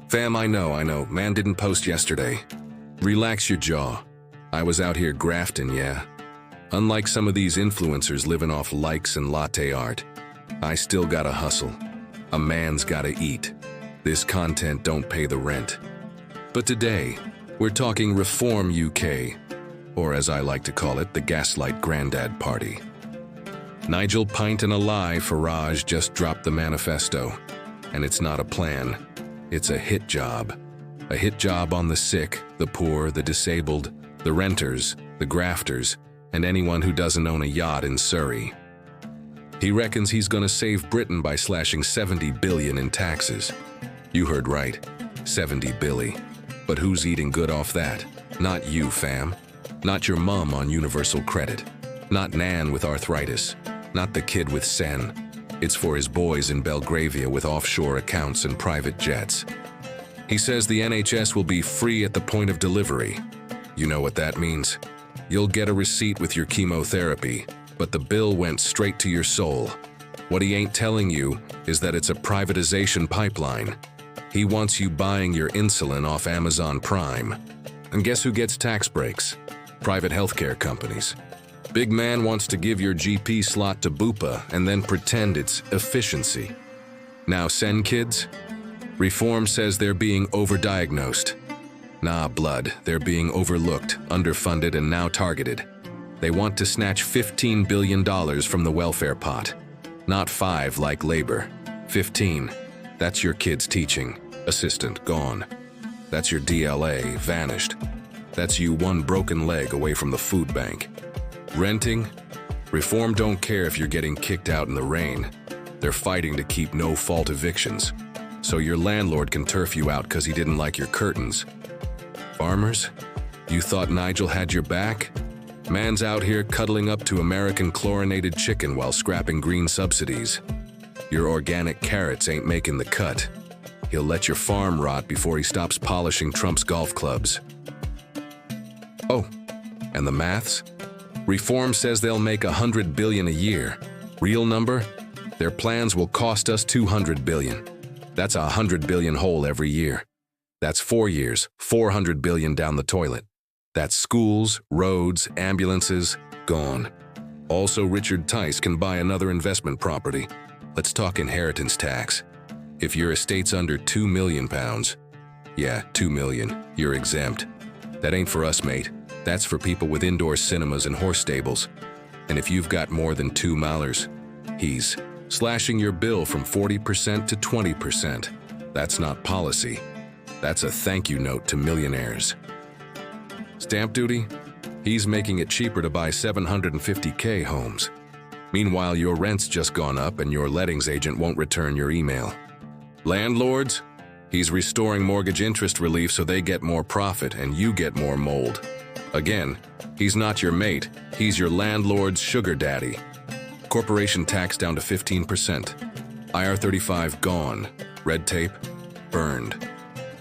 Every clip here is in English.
Fam, I know. Man didn't post yesterday. Relax your jaw. I was out here grafting, yeah. Unlike some of these influencers living off likes and latte art, I still gotta hustle. A man's gotta eat. This content don't pay the rent. But today, we're talking Reform UK, or as I like to call it, the Gaslight Granddad Party. Nigel Pint and a lie Farage just dropped the manifesto, and it's not a plan. It's a hit job. A hit job on the sick, the poor, the disabled, the renters, the grafters, and anyone who doesn't own a yacht in Surrey. He reckons he's gonna save Britain by slashing 70 billion in taxes. You heard right, 70 billy. But who's eating good off that? Not you, fam. Not your mum on universal credit. Not Nan with arthritis. Not the kid with Sen. It's for his boys in Belgravia with offshore accounts and private jets. He says the NHS will be free at the point of delivery. You know what that means? You'll get a receipt with your chemotherapy, but the bill went straight to your soul. What he ain't telling you is that it's a privatization pipeline. He wants you buying your insulin off Amazon Prime. And guess who gets tax breaks? Private healthcare companies. Big man wants to give your GP slot to Bupa and then pretend it's efficiency. Now send kids? Reform says they're being overdiagnosed. Nah, blood, they're being overlooked, underfunded, and now targeted. They want to snatch $15 billion from the welfare pot. Not 5 like labor. 15. That's your kid's teaching assistant gone. That's your DLA vanished. That's you one broken leg away from the food bank. Renting? Reform don't care if you're getting kicked out in the rain. They're fighting to keep no-fault evictions. So your landlord can turf you out because he didn't like your curtains. Farmers? You thought Nigel had your back? Man's out here cuddling up to American chlorinated chicken while scrapping green subsidies. Your organic carrots ain't making the cut. He'll let your farm rot before he stops polishing Trump's golf clubs. Oh, and the maths? Reform says they'll make 100 billion a year. Real number? Their plans will cost us 200 billion. That's a 100 billion hole every year. That's 4 years, 400 billion down the toilet. That's schools, roads, ambulances, gone. Also, Richard Tice can buy another investment property. Let's talk inheritance tax. If your estate's under £2 million, yeah, 2 million, you're exempt. That ain't for us, mate. That's for people with indoor cinemas and horse stables. And if you've got more than 2 malers, he's slashing your bill from 40% to 20%. That's not policy. That's a thank you note to millionaires. Stamp duty? He's making it cheaper to buy 750K homes. Meanwhile, your rent's just gone up and your lettings agent won't return your email. Landlords? He's restoring mortgage interest relief so they get more profit and you get more mold. Again, he's not your mate, he's your landlord's sugar daddy. Corporation tax down to 15%. IR35 gone. Red tape burned.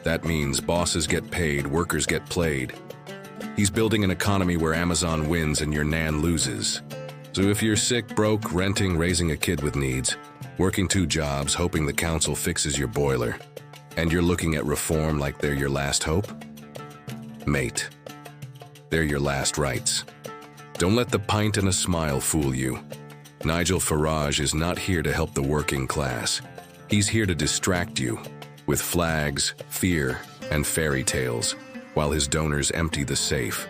That means bosses get paid, workers get played. He's building an economy where Amazon wins and your Nan loses. So if you're sick, broke, renting, raising a kid with needs, working 2 jobs, hoping the council fixes your boiler, and you're looking at reform like they're your last hope, mate, they're your last rights. Don't let the pint and a smile fool you. Nigel Farage is not here to help the working class. He's here to distract you with flags, fear, and fairy tales, while his donors empty the safe.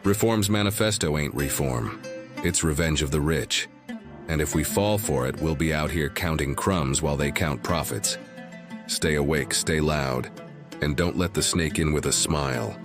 Reform's manifesto ain't reform. It's revenge of the rich. And if we fall for it, we'll be out here counting crumbs while they count profits. Stay awake, stay loud, and don't let the snake in with a smile.